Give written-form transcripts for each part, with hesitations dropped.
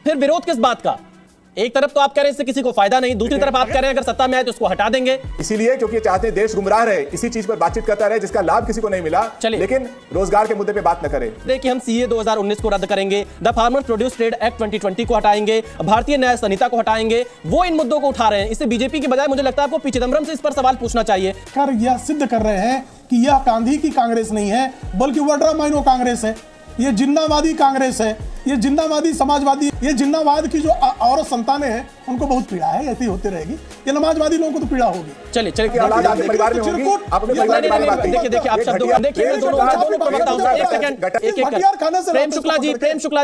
फिर विरोध किस बात का? एक तरफ तो आप कह रहे हैं इससे किसी को फायदा नहीं, दूसरी तरफ आप कह रहे हैं अगर सत्ता में आए तो उसको हटा देंगे। इसीलिए क्योंकि ये चाहते हैं देश गुमराह रहे, इसी चीज पर बातचीत करता रहे जिसका लाभ किसी को नहीं मिला, लेकिन रोजगार के मुद्दे पे बात न करें। देखिए, हम सीए 2019 को रद्द करेंगे, the farmer produce trade act 2020 को हटाएंगे, भारतीय न्याय संहिता को हटाएंगे, वो इन मुद्दों को उठा रहे हैं। इससे बीजेपी की बजाय मुझे लगता है आपको पी चिदंबरम से इस पर सवाल पूछना चाहिए। यह सिद्ध कर रहे हैं कि यह गांधी की कांग्रेस नहीं है, बल्कि वड्रामाइनो कांग्रेस है, ये जिन्नावादी कांग्रेस है, ये जिन्नावादी समाजवादी, ये जिन्नावाद की जो औरत संतानें हैं उनको बहुत पीड़ा है, ऐसी होती रहेगी। ये नमाजवादी लोगों को तो पीड़ा होगी। चलिए देखिए देखिए आप शब्दों देखिए, दोनों प्रवक्ताओं से एक सेकंड, एक प्रेम शुक्ला जी, प्रेम शुक्ला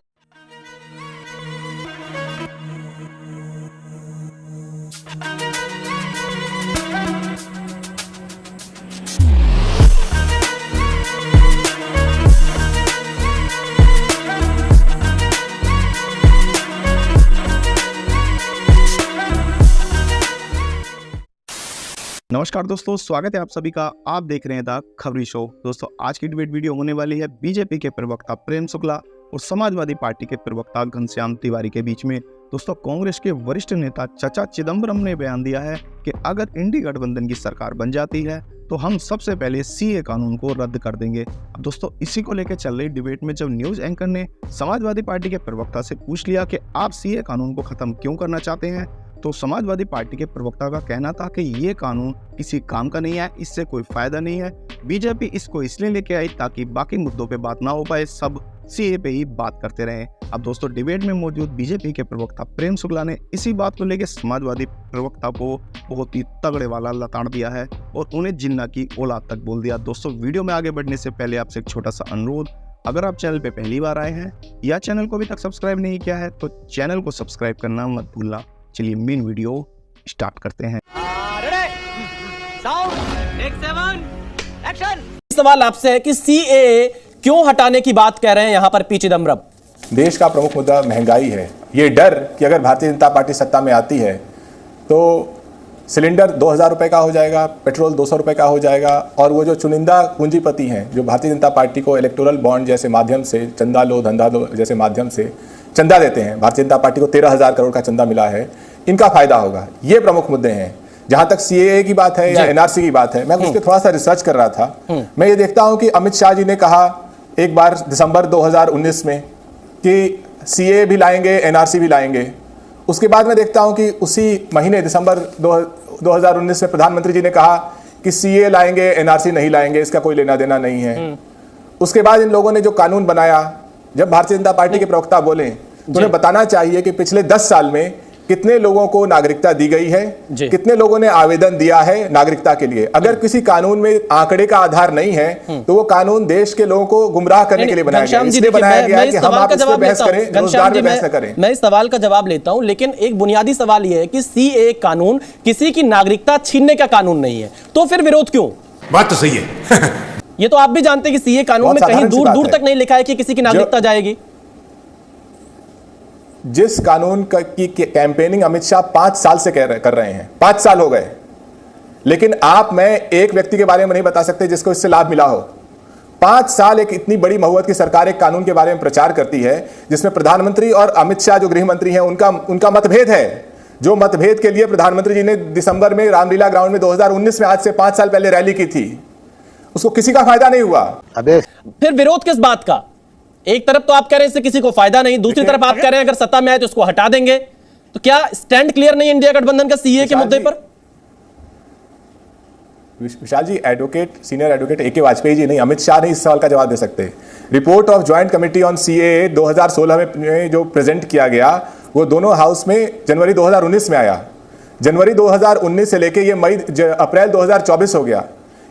नमस्कार दोस्तों, स्वागत है आप सभी का। आप देख रहे हैं द खबरी शो। दोस्तों, आज की डिबेट वीडियो होने वाली है बीजेपी के प्रवक्ता प्रेम शुक्ला और समाजवादी पार्टी के प्रवक्ता घनश्याम तिवारी के बीच में। दोस्तों, कांग्रेस के वरिष्ठ नेता चचा चिदंबरम ने बयान दिया है कि अगर इंडी गठबंधन की सरकार बन जाती है तो हम सबसे पहले सीए कानून को रद्द कर देंगे। अब दोस्तों, इसी को लेकर चल रही डिबेट में जब न्यूज एंकर ने समाजवादी पार्टी के प्रवक्ता से पूछ लिया कि आप सीए कानून को खत्म क्यों करना चाहते हैं, तो समाजवादी पार्टी के प्रवक्ता का कहना था कि ये कानून किसी काम का नहीं है, इससे कोई फायदा नहीं है। बीजेपी इसको इसलिए लेके आई ताकि बाकी मुद्दों पे बात ना हो पाए, सब सीए पे ही बात करते रहे। अब दोस्तों, डिबेट में मौजूद बीजेपी के प्रवक्ता प्रेम शुक्ला ने इसी बात को लेकर समाजवादी प्रवक्ता को बहुत ही तगड़े वाला लताड़ दिया है और उन्हें जिन्ना की औलाद तक बोल दिया। दोस्तों, वीडियो में आगे बढ़ने से पहले आपसे एक छोटा सा अनुरोध, अगर आप चैनल पे पहली बार आए हैं या चैनल को अभी तक सब्सक्राइब नहीं किया है तो चैनल को सब्सक्राइब करना मत भूलना। चलिए मेन वीडियो स्टार्ट करते हैं। सवाल आपसे है कि सीए क्यों हटाने की बात कह रहे हैं यहां पर पी चिदंबरम? देश का प्रमुख मुद्दा महंगाई है। ये डर कि अगर भारतीय जनता पार्टी सत्ता में आती है तो सिलेंडर 2000 रुपए का हो जाएगा, पेट्रोल 200 रुपए का हो जाएगा, और वो जो चुनिंदा पूंजीपति हैं जो भारतीय जनता पार्टी को इलेक्टोरल बॉन्ड जैसे माध्यम से चंदा लो धंधा दो जैसे माध्यम से चंदा देते हैं, भारतीय जनता पार्टी को 13,000 करोड़ का चंदा मिला है, इनका फायदा होगा। ये प्रमुख मुद्दे हैं। जहां तक सीएए की बात है या एनआरसी की बात है, मैं उस पर थोड़ा सा रिसर्च कर रहा था। मैं ये देखता हूं कि अमित शाह जी ने कहा एक बार दिसंबर 2019 में कि सीएए भी लाएंगे, एनआरसी भी लाएंगे। उसके बाद मैं देखता हूं कि उसी महीने दिसंबर 2019 में प्रधानमंत्री जी ने कहा कि सीएए लाएंगे, एनआरसी नहीं लाएंगे, इसका कोई लेना देना नहीं है। उसके बाद इन लोगों ने जो कानून बनाया, जब भारतीय जनता पार्टी के प्रवक्ता बोले तो उन्हें बताना चाहिए कि पिछले 10 साल में कितने लोगों को नागरिकता दी गई है, कितने लोगों ने आवेदन दिया है नागरिकता के लिए। अगर किसी कानून में आंकड़े का आधार नहीं है तो वो कानून देश के लोगों को गुमराह करने के लिए बनाया गया है। इसलिए बनाया गया है कि हम आप इस पे बहस करें, रोजगार में बहस न करें। मैं इस सवाल का जवाब लेता हूं, लेकिन एक बुनियादी सवाल यह है कि सीए कानून किसी की नागरिकता छीनने का कानून नहीं है, तो फिर विरोध क्यों? बात तो सही है। ये तो आप भी जानते हैं कि सीए कानून में कहीं दूर दूर तक नहीं लिखा है कि किसी की नागरिकता जाएगी। जिस कानून की कैंपेनिंग अमित शाह 5 साल से कर रहे हैं, 5 साल हो गए, लेकिन आप मैं एक व्यक्ति के बारे में नहीं बता सकते जिसको इससे लाभ मिला हो। 5 साल एक इतनी बड़ी महुअत की सरकार एक कानून के बारे में प्रचार करती है जिसमें प्रधानमंत्री और अमित शाह जो गृह मंत्री हैं उनका मतभेद है। जो मतभेद के लिए प्रधानमंत्री जी ने दिसंबर में रामलीला ग्राउंड में 2019 में, आज से 5 साल पहले रैली की थी, उसको किसी का फायदा नहीं हुआ। फिर विरोध किस बात का? एक तरफ तो आप कह रहे हैं इससे किसी को फायदा नहीं, दूसरी तरफ आप कह रहे हैं अगर सत्ता में आए तो उसको हटा देंगे। तो क्या स्टैंड क्लियर नहीं इंडिया गठबंधन का सीए के मुद्दे पर? विशाल जी, सीनियर एडवोकेट ए के वाजपेयी जी नहीं, अमित शाह नहीं इस सवाल का जवाब दे सकते। Report of joint committee on CAA 2016 में जो प्रेजेंट किया गया वो दोनों हाउस में जनवरी 2019 में आया। जनवरी 2019 से लेके ये अप्रैल 2024 हो गया।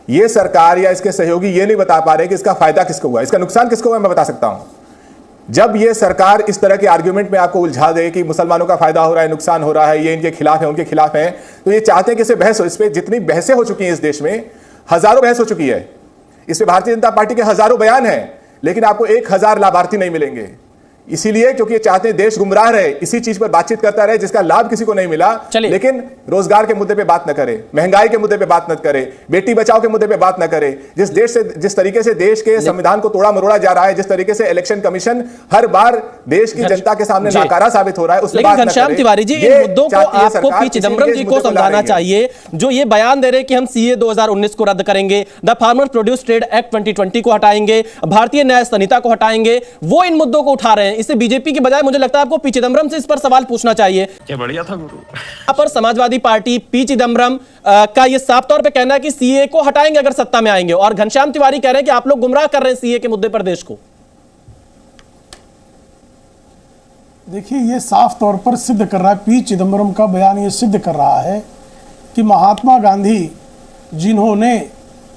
ये सरकार या इसके सहयोगी ये नहीं बता पा रहे कि इसका फायदा किसको हुआ, इसका नुकसान किसको हुआ। मैं बता सकता हूं। जब ये सरकार इस तरह के आर्ग्यूमेंट में आपको उलझा दे कि मुसलमानों का फायदा हो रहा है, नुकसान हो रहा है, ये इनके खिलाफ है, उनके खिलाफ है, तो ये चाहते हैं कि इस पे बहस हो। इस पे जितनी बहसें हो चुकी हैं इस देश में, हजारों बहस हो चुकी है इस पे, भारतीय जनता पार्टी के हजारों बयान हैं, लेकिन आपको 1000 लाभार्थी नहीं मिलेंगे। इसीलिए क्योंकि ये चाहते हैं देश गुमराह रहे, इसी चीज पर बातचीत करता रहे जिसका लाभ किसी को नहीं मिला। चलिए। लेकिन रोजगार के मुद्दे पे बात न करे, महंगाई के मुद्दे पे बात न करे, बेटी बचाओ के मुद्दे पे बात न करे। जिस तरीके से देश के संविधान को तोड़ा मरोड़ा जा रहा है, जिस तरीके से इलेक्शन कमीशन हर बार देश की जनता के सामने नाकारा साबित हो रहा है, उससे लेकिन बात न घनश्याम करे। तिवारी जी, ये इन मुद्दों को चाहती है आपको सरकार, पी इसीलिए चिदम्बरम इस जी को मुद्दे को ला समझाना रही है। चाहिए, जो ये बयान दे रहे हैं कि हम सीए 2019 को रद्द करेंगे, the farmer produce trade act 2020 को हटाएंगे, भारतीय न्याय संहिता को हटाएंगे, वो इन मुद्दों को उठा रहे हैं। इससे बीजेपी की बजाय मुझे लगता है आपको पी चिदम्बरम से इस पर सवाल पूछना चाहिए। क्या बढ़िया था गुरु। यहाँ पर समाजवादी पार्टी पी चिदम्बरम का ये साफ तौर पे कहना है कि सीए को हटाएंगे अगर सत्ता में आएंगे, और घनश्याम तिवारी कह रहे हैं कि आप लोग गुमराह कर रहे हैं सीए के मुद्दे पर देश को। देखिए, ये साफ तौर पर सिद्ध कर रहा है, पी चिदम्बरम का बयान ये सिद्ध कर रहा है कि महात्मा गांधी, जिन्होंने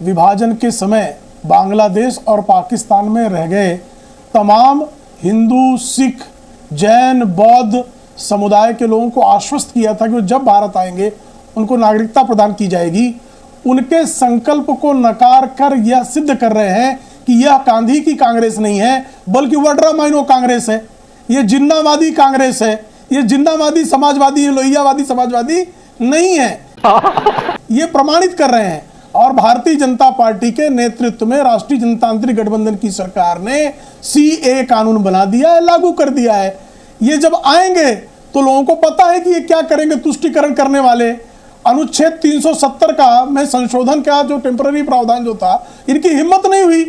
विभाजन के समय बांग्लादेश और पाकिस्तान में रह गए तमाम हिंदू, सिख, जैन, बौद्ध समुदाय के लोगों को आश्वस्त किया था कि वो जब भारत आएंगे उनको नागरिकता प्रदान की जाएगी, उनके संकल्प को नकार कर यह सिद्ध कर रहे हैं कि यह गांधी की कांग्रेस नहीं है, बल्कि वड्रा माइनो कांग्रेस है। ये जिन्नावादी कांग्रेस है, ये जिन्नावादी समाजवादी, लोहियावादी समाजवादी नहीं है। ये प्रमाणित कर रहे हैं। और भारतीय जनता पार्टी के नेतृत्व में राष्ट्रीय जनतांत्रिक गठबंधन की सरकार ने सीए कानून बना दिया है, लागू कर दिया है। ये जब आएंगे तो लोगों को पता है कि ये क्या करेंगे। तुष्टीकरण करने वाले अनुच्छेद 370 का में संशोधन का जो टेम्पररी प्रावधान जो था, इनकी हिम्मत नहीं हुई।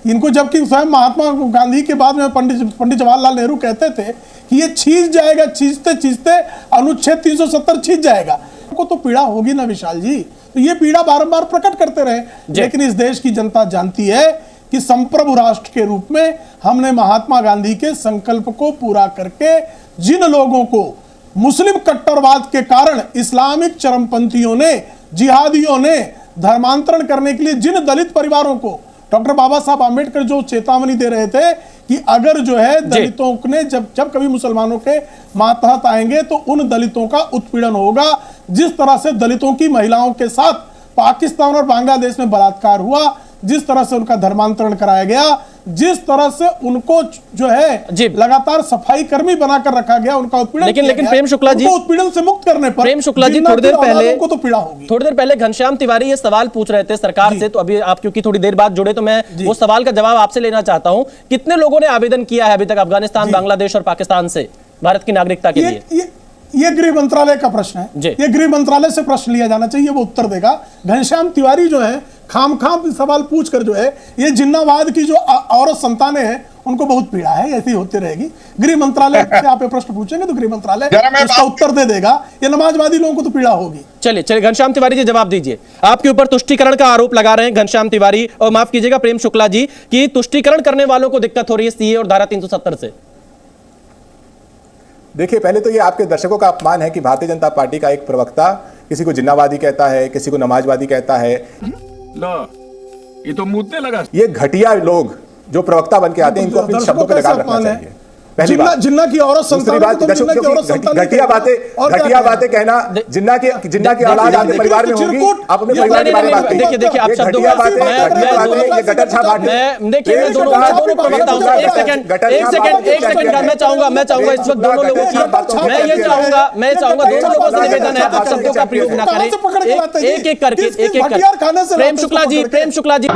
इनको, जबकि स्वयं महात्मा गांधी के बाद में पंडित जवाहरलाल नेहरू कहते थे कि ये छींच जाएगा, छींचते अनुच्छेद 370 छींच जाएगा। को तो पीड़ा होगी ना विशाल जी, तो ये पीड़ा बारंबार प्रकट करते रहे। लेकिन इस देश की जनता जानती है कि संप्रभु राष्ट्र के रूप में हमने महात्मा गांधी के संकल्प को पूरा करके जिन लोगों को मुस्लिम कट्टरवाद के कारण इस्लामिक चरमपंथियों ने, जिहादियों ने धर्मांतरण करने के लिए जिन दलित परिवारों को डॉक्टर बाबा साहब आम्बेडकर जो चेतावनी दे रहे थे कि अगर जो है दलितों ने जब कभी मुसलमानों के मातहत आएंगे तो उन दलितों का उत्पीड़न होगा, जिस तरह से दलितों की महिलाओं के साथ पाकिस्तान और बांग्लादेश में बलात्कार हुआ, जिस तरह से उनका धर्मांतरण कराया गया, जिस तरह से उनको जो है लगातार सफाई कर्मी बनाकर रखा गया, उनका उत्पीड़न। लेकिन प्रेम शुक्ला जी, उत्पीड़न से मुक्त करने पर प्रेम शुक्ला जी थोड़ी देर पहले घनश्याम तिवारी ये सवाल पूछ रहे थे सरकार से, तो अभी आप क्योंकि थोड़ी देर बाद जुड़े तो मैं वो सवाल का जवाब आपसे लेना चाहता हूं। कितने लोगों ने आवेदन किया है अभी तक अफगानिस्तान, बांग्लादेश और पाकिस्तान से भारत की नागरिकता के लिए? ये गृह मंत्रालय का प्रश्न है, ये गृह मंत्रालय से प्रश्न लिया जाना चाहिए, वो उत्तर देगा। घनश्याम तिवारी जो है खाम सवाल पूछकर जो है ये जिन्नावाद की जो औरत संतानें हैं उनको बहुत पीड़ा है, ऐसी होती रहेगी। गृह मंत्रालय से आप ये प्रश्न पूछेंगे तो गृह मंत्रालय उसका उत्तर दे देगा। ये नमाजवादी लोगों को तो पीड़ा होगी। चलिए घनश्याम तिवारी जी जवाब दीजिए। आपके ऊपर तुष्टीकरण का आरोप लगा रहे हैं घनश्याम तिवारी, और माफ कीजिएगा प्रेम शुक्ला जी, कि तुष्टीकरण करने वालों को दिक्कत हो रही है सीए और धारा 370 से। देखिए, पहले तो ये आपके दर्शकों का अपमान है कि भारतीय जनता पार्टी का एक प्रवक्ता किसी को जिन्नावादी कहता है, किसी को नमाजवादी कहता है। ये तो मुद्दे लगा। ये घटिया लोग जो प्रवक्ता बन के आते हैं, इनको अपने शब्दों पे लगाम रखना चाहिए। पहली बात, जिन्ना की औरत संतान, घटिया बातें कहना, जिन्ना की औलाद आपके परिवार में होगी, आप अपने परिवार के बारे में बात करिए। देखिए आप शब्दों का ये गटर छाप बातें। देखिए मैं दोनों प्रवक्ताओं से एक सेकंड मैं चाहूंगा इस वक्त दोनों लोगों की, मैं चाहूंगा दोनों लोगों से निवेदन है आप शब्दों का प्रयोग ना करें, एक करके। प्रेम शुक्ला जी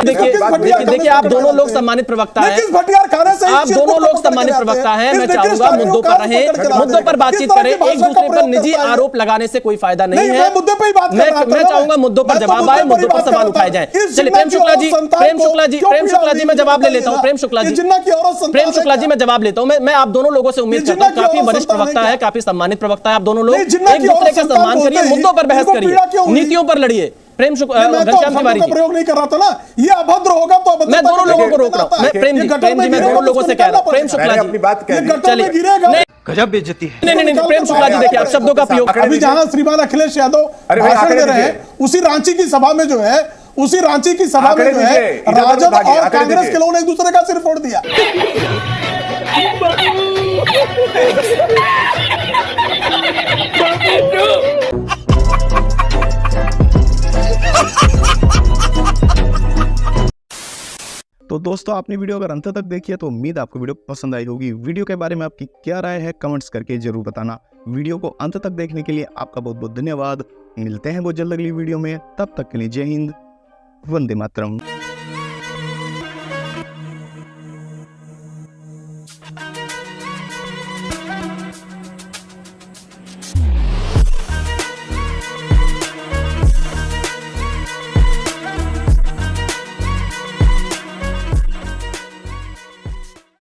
देखिए आप दोनों लोग सम्मानित प्रवक्ता हैं, आप दोनों लोग सम्मानित प्रवक्ता हैं। मैं चाहूंगा मुद्दों पर रहें, मुद्दों पर बातचीत करें, एक दूसरे पर निजी आरोप लगाने से कोई फायदा नहीं है। मैं चाहूंगा मुद्दों पर जवाब आए, मुद्दों पर सवाल उठाए जाए। चलिए प्रेम शुक्ला जी मैं जवाब ले लेता हूं। प्रेम शुक्ला जी मैं जवाब लेता हूं। मैं आप दोनों लोगों से उम्मीद करता हूं, काफी वरिष्ठ प्रवक्ता है, काफी सम्मानित प्रवक्ता है आप दोनों लोग, एक दूसरे का सम्मान करिए, मुद्दों पर बहस करिए, नीतियों पर लड़िए। घनश्याम तिवारी जी प्रयोग नहीं कर रहा था ना, ये अभद्र होगा तो अभद्र। मैं दोनों लोगों को रोक रहा हूं। प्रेम जी मैं दोनों लोगों से कह रहा हूं। प्रेम शुक्ला जी अपनी बात कह चलिए, गजब बेइज्जती है। नहीं प्रेम शुक्ला जी देखिए आप शब्दों का प्रयोग। अभी जहां श्रीमान अखिलेश यादव भाषण दे रहे हैं, उसी रांची की सभा में जो है राजद और कांग्रेस के लोगों ने एक दूसरे का सिर फोड़ दिया। तो दोस्तों आपने वीडियो अगर अंत तक देखी है तो उम्मीद आपको वीडियो पसंद आई होगी। वीडियो के बारे में आपकी क्या राय है कमेंट्स करके जरूर बताना। वीडियो को अंत तक देखने के लिए आपका बहुत बहुत धन्यवाद। मिलते हैं बहुत जल्द अगली वीडियो में, तब तक के लिए जय हिंद, वंदे मातरम।